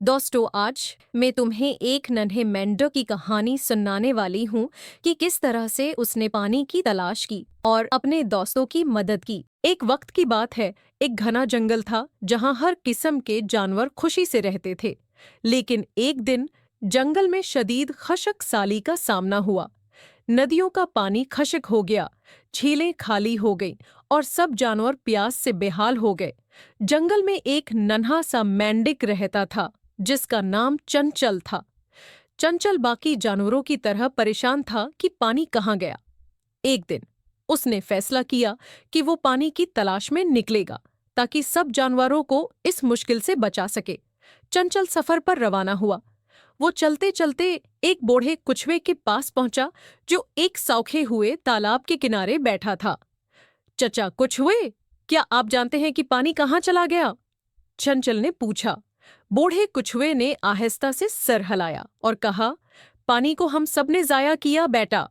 दोस्तों, आज मैं तुम्हें एक नन्हे मेंढक की कहानी सुनाने वाली हूँ कि किस तरह से उसने पानी की तलाश की और अपने दोस्तों की मदद की। एक वक्त की बात है, एक घना जंगल था जहाँ हर किस्म के जानवर खुशी से रहते थे। लेकिन एक दिन जंगल में शदीद खशकसाली का सामना हुआ। नदियों का पानी खशक हो गया, झीलें खाली हो गईं और सब जानवर प्यास से बेहाल हो गए। जंगल में एक नन्हा सा मेंढक रहता था जिसका नाम चंचल था। चंचल बाकी जानवरों की तरह परेशान था कि पानी कहाँ गया। एक दिन उसने फैसला किया कि वो पानी की तलाश में निकलेगा ताकि सब जानवरों को इस मुश्किल से बचा सके। चंचल सफर पर रवाना हुआ। वो चलते चलते एक बूढ़े कुछुए के पास पहुंचा जो एक सूखे हुए तालाब के किनारे बैठा था। चचा कुछुए, क्या आप जानते हैं कि पानी कहाँ चला गया? चंचल ने पूछा। बूढ़े कुछुए ने आहिस्ता से सर हिलाया और कहा, पानी को हम सब ने जाया किया बेटा।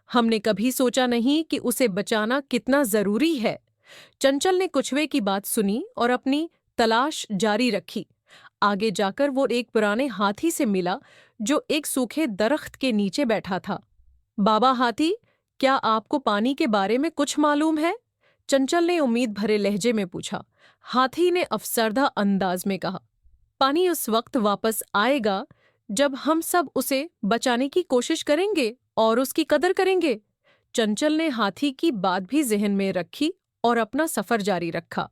हमने कभी सोचा नहीं कि उसे बचाना कितना जरूरी है। चंचल ने कुछुए की बात सुनी और अपनी तलाश जारी रखी। आगे जाकर वो एक पुराने हाथी से मिला जो एक सूखे दरख्त के नीचे बैठा था। बाबा हाथी, क्या आपको पानी के बारे में कुछ मालूम है? चंचल ने उम्मीद भरे लहजे में पूछा। हाथी ने अफसरदा अंदाज में कहा, पानी उस वक्त वापस आएगा जब हम सब उसे बचाने की कोशिश करेंगे और उसकी कदर करेंगे। चंचल ने हाथी की बात भी जहन में रखी और अपना सफर जारी रखा।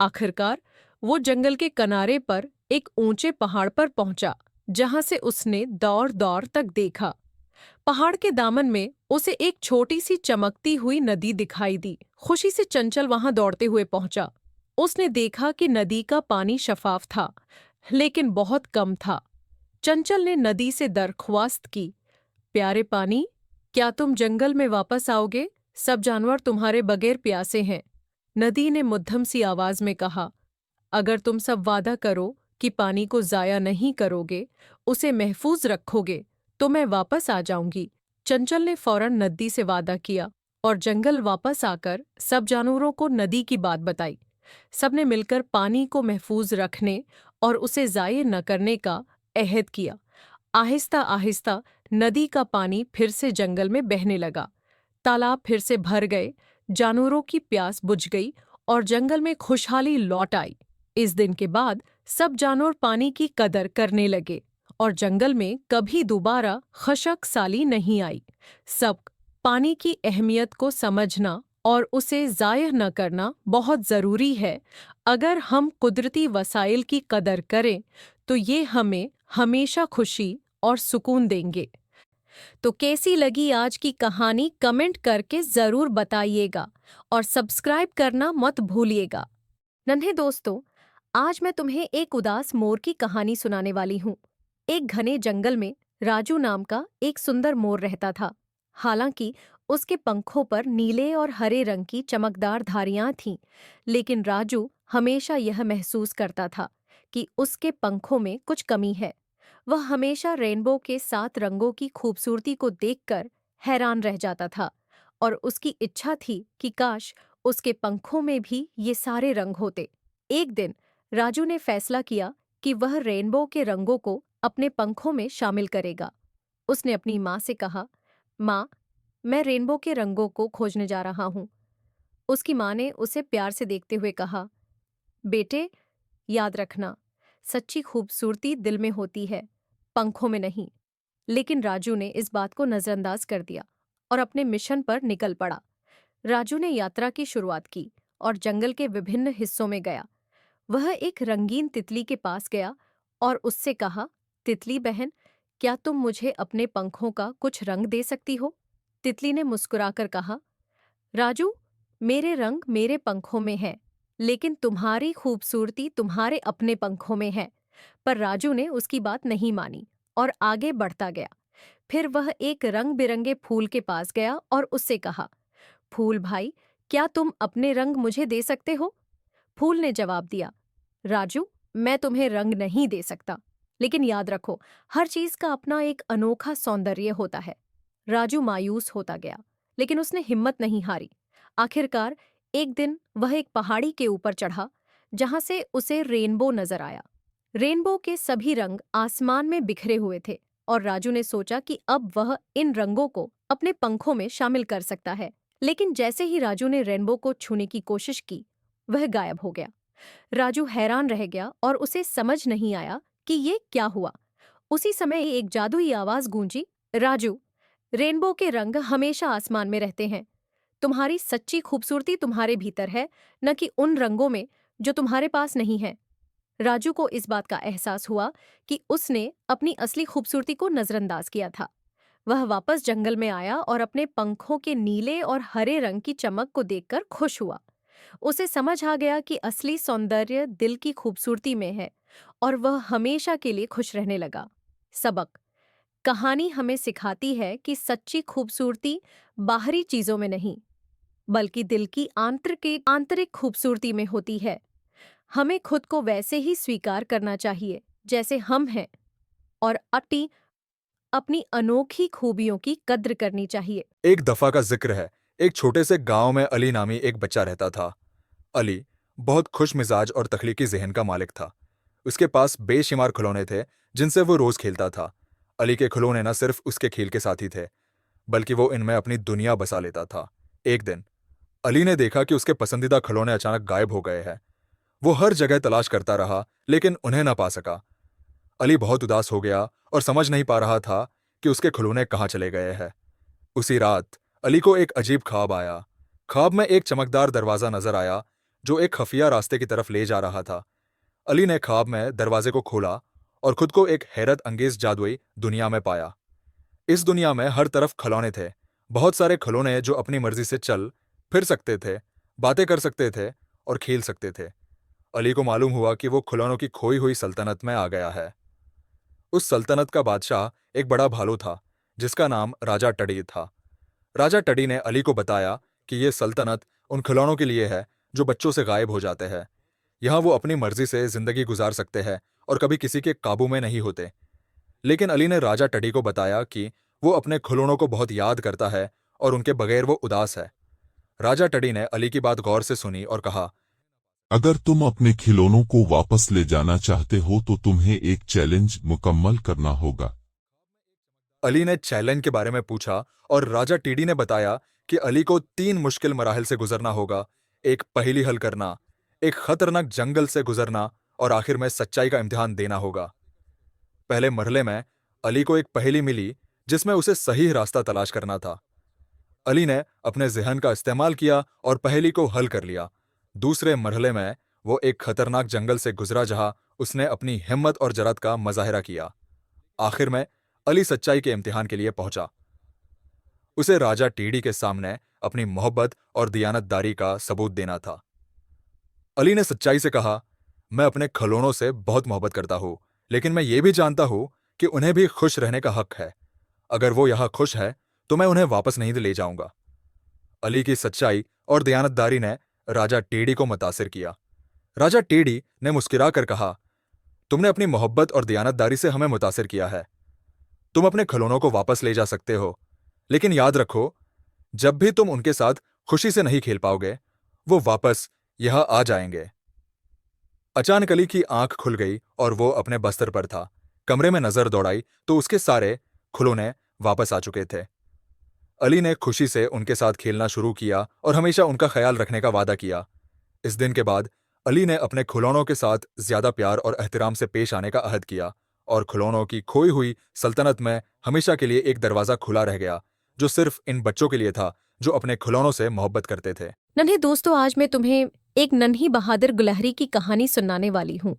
आखिरकार वो जंगल के किनारे पर एक ऊंचे पहाड़ पर पहुंचा जहां से उसने दौड़ दौड़ तक देखा। पहाड़ के दामन में उसे एक छोटी सी चमकती हुई नदी दिखाई दी। खुशी से चंचल वहां दौड़ते हुए पहुंचा। उसने देखा कि नदी का पानी शफाफ था, लेकिन बहुत कम था। चंचल ने नदी से दरख्वास्त की, प्यारे पानी, क्या तुम जंगल में वापस आओगे? सब जानवर तुम्हारे बगैर प्यासे हैं। नदी ने मध्यम सी आवाज में कहा, अगर तुम सब वादा करो कि पानी को जाया नहीं करोगे, उसे महफूज रखोगे, तो मैं वापस आ जाऊंगी। चंचल ने फौरन नदी से वादा किया और जंगल वापस आकर सब जानवरों को नदी की बात बताई। सबने मिलकर पानी को महफूज रखने और उसे जाये न करने का अहद किया। आहिस्ता आहिस्ता नदी का पानी फिर से जंगल में बहने लगा। तालाब फिर से भर गए, जानवरों की प्यास बुझ गई और जंगल में खुशहाली लौट आई। इस दिन के बाद सब जानवर पानी की कदर करने लगे और जंगल में कभी दोबारा खशकसाली नहीं आई। सब पानी की अहमियत को समझना और उसे ज़ाय न करना बहुत ज़रूरी है। अगर हम कुदरती वसाइल की कदर करें तो ये हमें हमेशा खुशी और सुकून देंगे। तो कैसी लगी आज की कहानी कमेंट करके ज़रूर बताइएगा और सब्सक्राइब करना मत भूलिएगा। नन्हे दोस्तों, आज मैं तुम्हें एक उदास मोर की कहानी सुनाने वाली हूँ। एक घने जंगल में राजू नाम का एक सुंदर मोर रहता था। हालांकि उसके पंखों पर नीले और हरे रंग की चमकदार धारियां थीं, लेकिन राजू हमेशा यह महसूस करता था कि उसके पंखों में कुछ कमी है। वह हमेशा रेनबो के 7 रंगों की खूबसूरती को देखकर हैरान रह जाता था और उसकी इच्छा थी कि काश उसके पंखों में भी ये सारे रंग होते। एक दिन राजू ने फैसला किया कि वह रेनबो के रंगों को अपने पंखों में शामिल करेगा। उसने अपनी माँ से कहा, माँ, मैं रेनबो के रंगों को खोजने जा रहा हूँ। उसकी माँ ने उसे प्यार से देखते हुए कहा, बेटे, याद रखना, सच्ची खूबसूरती दिल में होती है, पंखों में नहीं। लेकिन राजू ने इस बात को नजरअंदाज कर दिया और अपने मिशन पर निकल पड़ा। राजू ने यात्रा की शुरुआत की और जंगल के विभिन्न हिस्सों में गया। वह एक रंगीन तितली के पास गया और उससे कहा, तितली बहन, क्या तुम मुझे अपने पंखों का कुछ रंग दे सकती हो? तितली ने मुस्कुराकर कहा, राजू, मेरे रंग मेरे पंखों में है, लेकिन तुम्हारी खूबसूरती तुम्हारे अपने पंखों में है। पर राजू ने उसकी बात नहीं मानी और आगे बढ़ता गया। फिर वह एक रंग बिरंगे फूल के पास गया और उससे कहा, फूल भाई, क्या तुम अपने रंग मुझे दे सकते हो? फूल ने जवाब दिया, राजू, मैं तुम्हें रंग नहीं दे सकता, लेकिन याद रखो, हर चीज का अपना एक अनोखा सौंदर्य होता है। राजू मायूस होता गया, लेकिन उसने हिम्मत नहीं हारी। आखिरकार एक दिन वह एक पहाड़ी के ऊपर चढ़ा, जहां से उसे रेनबो नजर आया। रेनबो के सभी रंग आसमान में बिखरे हुए थे और राजू ने सोचा कि अब वह इन रंगों को अपने पंखों में शामिल कर सकता है। लेकिन जैसे ही राजू ने रेनबो को छूने की कोशिश की, वह गायब हो गया। राजू हैरान रह गया और उसे समझ नहीं आया कि ये क्या हुआ। उसी समय एक जादुई आवाज गूंजी, राजू, रेनबो के रंग हमेशा आसमान में रहते हैं। तुम्हारी सच्ची खूबसूरती तुम्हारे भीतर है, न कि उन रंगों में जो तुम्हारे पास नहीं है। राजू को इस बात का एहसास हुआ कि उसने अपनी असली खूबसूरती को नजरअंदाज किया था। वह वापस जंगल में आया और अपने पंखों के नीले और हरे रंग की चमक को देखकर खुश हुआ। उसे समझ आ गया कि असली सौंदर्य दिल की खूबसूरती में है और वह हमेशा के लिए खुश रहने लगा। सबक: कहानी हमें सिखाती है कि सच्ची खूबसूरती बाहरी चीजों में नहीं, बल्कि दिल की आंतरिक खूबसूरती में होती है। हमें खुद को वैसे ही स्वीकार करना चाहिए जैसे हम हैं और अपनी अनोखी खूबियों की कद्र करनी चाहिए। एक दफा का जिक्र है। एक छोटे से गांव में अली नामी एक बच्चा रहता था। अली बहुत खुश मिजाज और तख्लीकी जहन का मालिक था। उसके पास बेशुमार खिलौने थे जिनसे वो रोज खेलता था। अली के खिलौने न सिर्फ उसके खेल के साथी थे, बल्कि वो इनमें अपनी दुनिया बसा लेता था। एक दिन अली ने देखा कि उसके पसंदीदा खिलौने अचानक गायब हो गए हैं। वो हर जगह तलाश करता रहा, लेकिन उन्हें ना पा सका। अली बहुत उदास हो गया और समझ नहीं पा रहा था कि उसके खिलौने कहाँ चले गए हैं। उसी रात अली को एक अजीब ख्वाब आया। ख्वाब में एक चमकदार दरवाजा नजर आया जो एक खफिया रास्ते की तरफ ले जा रहा था। अली ने ख्वाब में दरवाजे को खोला और खुद को एक हैरत अंगेज जादुई दुनिया में पाया। इस दुनिया में हर तरफ खिलौने थे, बहुत सारे खिलौने जो अपनी मर्जी से चल फिर सकते थे, बातें कर सकते थे और खेल सकते थे। अली को मालूम हुआ कि वो खिलौनों की खोई हुई सल्तनत में आ गया है। उस सल्तनत का बादशाह एक बड़ा भालू था जिसका नाम राजा टडी था। राजा टडी ने अली को बताया कि ये सल्तनत उन खिलौनों के लिए है जो बच्चों से गायब हो जाते हैं। यहाँ वो अपनी मर्जी से जिंदगी गुजार सकते हैं और कभी किसी के काबू में नहीं होते। लेकिन अली ने राजा टडी को बताया कि वो अपने खिलौनों को बहुत याद करता है और उनके बगैर वो उदास है। राजा टडी ने अली की बात गौर से सुनी और कहा, अगर तुम अपने खिलौनों को वापस ले जाना चाहते हो तो तुम्हें एक चैलेंज मुकम्मल करना होगा। अली ने चैलेंज के बारे में पूछा और राजा टीडी ने बताया कि अली को 3 मुश्किल मराहल से गुजरना होगा: एक पहेली हल करना, एक खतरनाक जंगल से गुजरना और आखिर में सच्चाई का इम्तिहान देना होगा। पहले मरहले में अली को एक पहेली मिली जिसमें उसे सही रास्ता तलाश करना था। अली ने अपने जहन का इस्तेमाल किया और पहेली को हल कर लिया। दूसरे मरहले में वो एक खतरनाक जंगल से गुजरा जहां उसने अपनी हिम्मत और जरत का मजाहिरा किया। आखिर में अली सच्चाई के इम्तिहान के लिए पहुंचा। उसे राजा टीडी के सामने अपनी मोहब्बत और दियानतदारी का सबूत देना था। अली ने सच्चाई से कहा, मैं अपने खिलौनों से बहुत मोहब्बत करता हूं, लेकिन मैं ये भी जानता हूं कि उन्हें भी खुश रहने का हक है। अगर वो यहां खुश है तो मैं उन्हें वापस नहीं ले जाऊंगा। अली की सच्चाई और दियानतदारी ने राजा टेडी को मुतासिर किया। राजा टेडी ने मुस्कुराकर कहा, तुमने अपनी मोहब्बत और दियानतदारी से हमें मुतासिर किया है। तुम अपने खिलौनों को वापस ले जा सकते हो, लेकिन याद रखो, जब भी तुम उनके साथ खुशी से नहीं खेल पाओगे, वो वापस यहां आ जाएंगे। अचानक अली की आंख खुल गई और वो अपने बस्तर पर था। कमरे में नजर दौड़ाई तो उसके सारे खिलौने वापस आ चुके थे। अली ने खुशी से उनके साथ खेलना शुरू किया और हमेशा उनका ख्याल रखने का वादा किया। इस दिन के बाद अली ने अपने खिलौनों के साथ ज्यादा प्यार और एहतराम से पेश आने का अहद किया और खिलौनों की खोई हुई सल्तनत में हमेशा के लिए एक दरवाजा खुला रह गया, जो सिर्फ इन बच्चों के लिए था जो अपने खिलौनों से मोहब्बत करते थे। नन्हे दोस्तों, आज मैं तुम्हें एक नन्ही बहादुर गिलहरी की कहानी सुनाने वाली हूँ।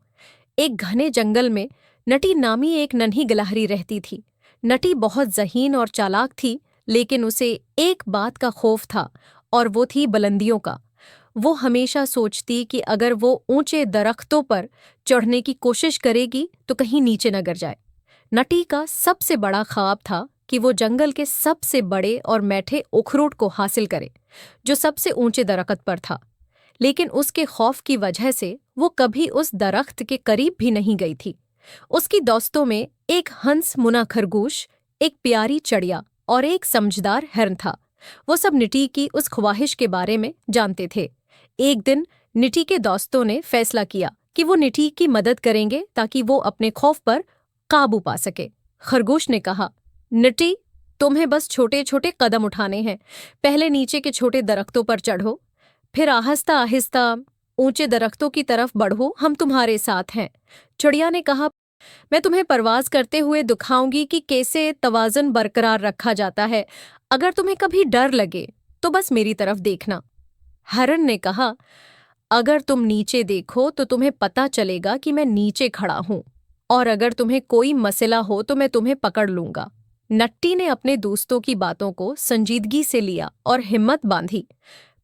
एक घने जंगल में नटी नामी एक नन्ही गिलहरी रहती थी। नटी बहुत ज़हीन और चालाक थी, लेकिन उसे एक बात का खौफ था और वो थी बुलंदियों का। वो हमेशा सोचती कि अगर वो ऊंचे दरख्तों पर चढ़ने की कोशिश करेगी तो कहीं नीचे न गिर जाए। नटी का सबसे बड़ा ख्वाब था कि वो जंगल के सबसे बड़े और मैठे उखरूट को हासिल करे, जो सबसे ऊंचे दरख्त पर था। लेकिन उसके खौफ की वजह से वो कभी उस दरख्त के करीब भी नहीं गई थी। उसकी दोस्तों में एक हंस मुना खरगोश, एक प्यारी चिड़िया और एक समझदार हिरन था। वो सब निटी की उस ख्वाहिश के बारे में जानते थे। एक दिन निटी के दोस्तों ने फैसला किया कि वो निटी की मदद करेंगे ताकि वो अपने खौफ पर काबू पा सके। खरगोश ने कहा, निटी, तुम्हें बस छोटे छोटे कदम उठाने हैं। पहले नीचे के छोटे दरख्तों पर चढ़ो, फिर आहिस्ता आहिस्ता ऊंचे दरख्तों की तरफ बढ़ो, हम तुम्हारे साथ हैं। चिड़िया ने कहा, मैं तुम्हें परवाज करते हुए दिखाऊंगी कि कैसे तवाज़ुन बरकरार रखा जाता है। अगर तुम्हें कभी डर लगे तो बस मेरी तरफ देखना। हरण ने कहा, अगर तुम नीचे देखो तो तुम्हें पता चलेगा कि मैं नीचे खड़ा हूं, और अगर तुम्हें कोई मसला हो तो मैं तुम्हें पकड़ लूंगा। नट्टी ने अपने दोस्तों की बातों को संजीदगी से लिया और हिम्मत बांधी।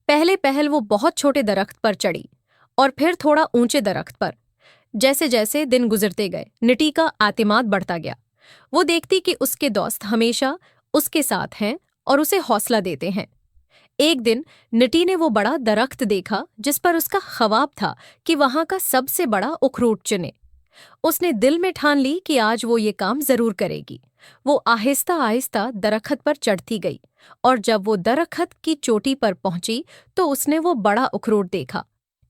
पहले पहल वो बहुत छोटे दरख्त पर चढ़ी और फिर थोड़ा ऊंचे दरख्त पर। जैसे जैसे दिन गुजरते गए, निटी का आतिमाद बढ़ता गया। वो देखती कि उसके दोस्त हमेशा उसके साथ हैं और उसे हौसला देते हैं। एक दिन निटी ने वो बड़ा दरख्त देखा जिस पर उसका ख्वाब था कि वहां का सबसे बड़ा उखरूट चुने। उसने दिल में ठान ली कि आज वो ये काम जरूर करेगी। वो आहिस्ता आहिस्ता दरख्त पर चढ़ती गई और जब वो दरख्त की चोटी पर पहुंची तो उसने वो बड़ा उखरूट देखा।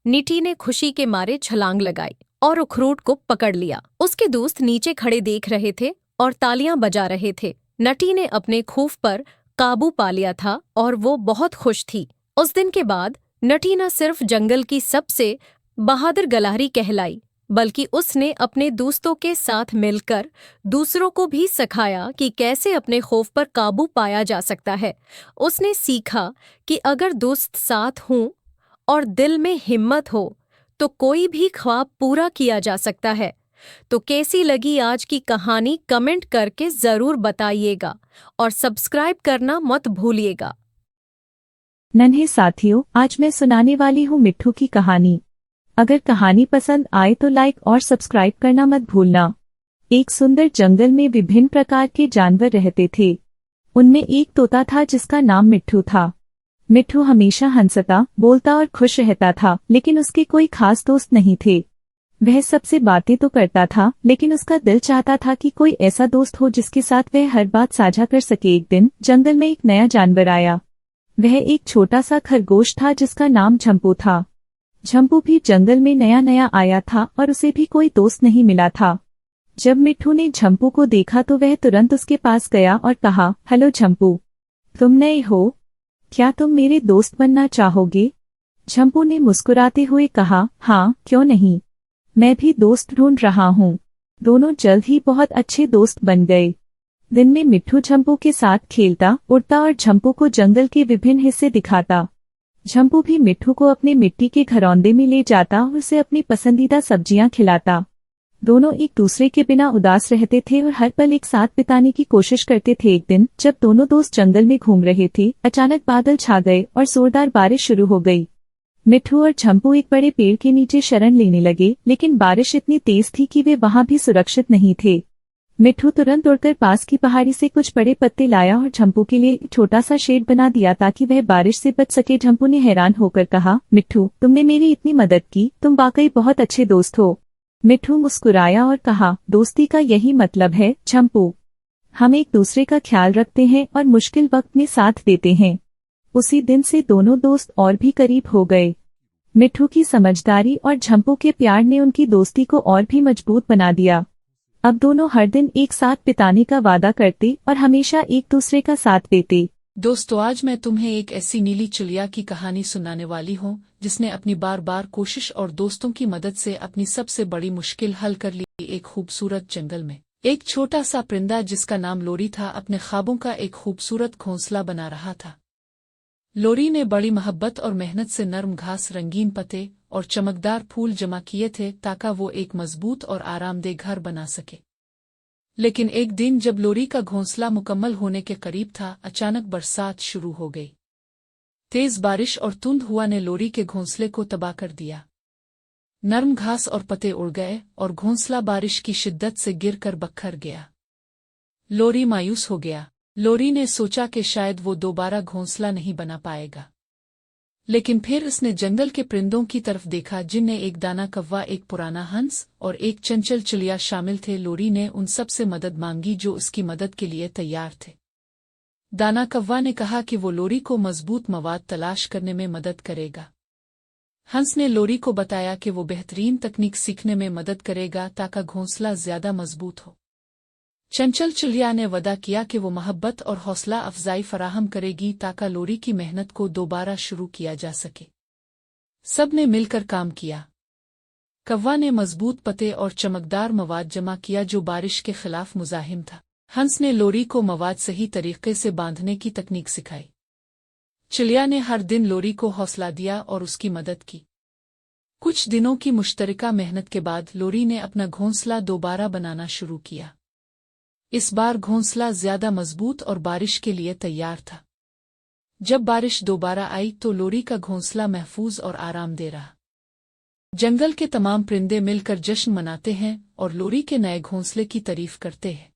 निटी ने खुशी के मारे छलांग लगाई और उखरूट को पकड़ लिया। उसके दोस्त नीचे खड़े देख रहे थे और तालियां बजा रहे थे। नटी ने अपने खूफ पर काबू पा लिया था और वो बहुत खुश थी। उस दिन के बाद नटी न सिर्फ जंगल की सबसे बहादुर गलहरी कहलाई, बल्कि उसने अपने दोस्तों के साथ मिलकर दूसरों को भी सिखाया कि कैसे अपने खौफ पर काबू पाया जा सकता है। उसने सीखा कि अगर दोस्त साथ हों और दिल में हिम्मत हो तो कोई भी ख्वाब पूरा किया जा सकता है। तो कैसी लगी आज की कहानी कमेंट करके जरूर बताइएगा और सब्सक्राइब करना मत भूलिएगा। नन्हे साथियों, आज मैं सुनाने वाली हूँ मिट्ठू की कहानी। अगर कहानी पसंद आए तो लाइक और सब्सक्राइब करना मत भूलना। एक सुंदर जंगल में विभिन्न प्रकार के जानवर रहते थे। उनमें एक तोता था जिसका नाम मिट्ठू था। मिट्ठू हमेशा हंसता, बोलता और खुश रहता था, लेकिन उसके कोई खास दोस्त नहीं थे। वह सबसे बातें तो करता था, लेकिन उसका दिल चाहता था कि कोई ऐसा दोस्त हो जिसके साथ वह हर बात साझा कर सके। एक दिन जंगल में एक नया जानवर आया। वह एक छोटा सा खरगोश था जिसका नाम झंपू था। झंपू भी जंगल में नया नया आया था और उसे भी कोई दोस्त नहीं मिला था। जब मिट्ठू ने झंपू को देखा तो वह तुरंत उसके पास गया और कहा, हेलो झंपू, तुम नए हो? क्या तुम मेरे दोस्त बनना चाहोगे? झंपू ने मुस्कुराते हुए कहा, हाँ, क्यों नहीं, मैं भी दोस्त ढूंढ रहा हूँ। दोनों जल्द ही बहुत अच्छे दोस्त बन गए। दिन में मिट्ठू झंपू के साथ खेलता, उड़ता और झंपू को जंगल के विभिन्न हिस्से दिखाता। झंपू भी मिट्ठू को अपने मिट्टी के घरौंदे में ले जाता और उसे अपनी पसंदीदा सब्जियां खिलाता। दोनों एक दूसरे के बिना उदास रहते थे और हर पल एक साथ बिताने की कोशिश करते थे। एक दिन जब दोनों दोस्त जंगल में घूम रहे थे, अचानक बादल छा गए और जोरदार बारिश शुरू हो गई। मिट्ठू और झंपू एक बड़े पेड़ के नीचे शरण लेने लगे, लेकिन बारिश इतनी तेज थी कि वे वहां भी सुरक्षित नहीं थे। मिट्ठू तुरंत उड़कर पास की पहाड़ी से कुछ बड़े पत्ते लाया और झंपू के लिए एक छोटा सा शेड बना दिया ताकि वह बारिश से बच सके। झंपू ने हैरान होकर कहा, मिट्ठू, तुमने मेरी इतनी मदद की, तुम वाकई बहुत अच्छे दोस्त हो। मिट्ठू मुस्कुराया और कहा, दोस्ती का यही मतलब है झंपू, हम एक दूसरे का ख्याल रखते हैं और मुश्किल वक्त में साथ देते हैं। उसी दिन से दोनों दोस्त और भी करीब हो गए। मिट्ठू की समझदारी और झंपू के प्यार ने उनकी दोस्ती को और भी मजबूत बना दिया। अब दोनों हर दिन एक साथ बिताने का वादा करते और हमेशा एक दूसरे का साथ देते। दोस्तों, आज मैं तुम्हें एक ऐसी नीली चिड़िया की कहानी सुनाने वाली हूँ जिसने अपनी बार बार कोशिश और दोस्तों की मदद से अपनी सबसे बड़ी मुश्किल हल कर ली। एक खूबसूरत जंगल में एक छोटा सा परिंदा जिसका नाम लोरी था अपने ख्वाबों का एक खूबसूरत घोंसला बना रहा था। लोरी ने बड़ी मोहब्बत और मेहनत से नरम घास, रंगीन पत्ते और चमकदार फूल जमा किए थे ताकि वो एक मजबूत और आरामदेह घर बना सके। लेकिन एक दिन जब लोरी का घोंसला मुकम्मल होने के करीब था, अचानक बरसात शुरू हो गई। तेज बारिश और तुंद हवा ने लोरी के घोंसले को तबाह कर दिया। नरम घास और पत्ते उड़ गए और घोंसला बारिश की शिद्दत से गिरकर बखर गया। लोरी मायूस हो गया। लोरी ने सोचा कि शायद वो दोबारा घोंसला नहीं बना पाएगा। लेकिन फिर उसने जंगल के परिंदों की तरफ देखा जिनमें एक दाना कौवा, एक पुराना हंस और एक चंचल चिड़िया शामिल थे। लोरी ने उन सब से मदद मांगी जो उसकी मदद के लिए तैयार थे। दाना कौवा ने कहा कि वो लोरी को मजबूत मवाद तलाश करने में मदद करेगा। हंस ने लोरी को बताया कि वो बेहतरीन तकनीक सीखने में मदद करेगा ताकि घोंसला ज्यादा मजबूत हो। चंचल चिड़िया ने वादा किया कि वो मोहब्बत और हौसला अफजाई फराहम करेगी ताकि लोरी की मेहनत को दोबारा शुरू किया जा सके। सब ने मिलकर काम किया। कौवा ने मजबूत पत्ते और चमकदार मवाद जमा किया जो बारिश के खिलाफ मुजाहिम था। हंस ने लोरी को मवाद सही तरीके से बांधने की तकनीक सिखाई। चिड़िया ने हर दिन लोरी को हौसला दिया और उसकी मदद की। कुछ दिनों की मुश्तरका मेहनत के बाद लोरी ने अपना घोंसला दोबारा बनाना शुरू किया। इस बार घोंसला ज्यादा मजबूत और बारिश के लिए तैयार था। जब बारिश दोबारा आई तो लोरी का घोंसला महफूज और आरामदेह रहा। जंगल के तमाम परिंदे मिलकर जश्न मनाते हैं और लोरी के नए घोंसले की तारीफ करते हैं।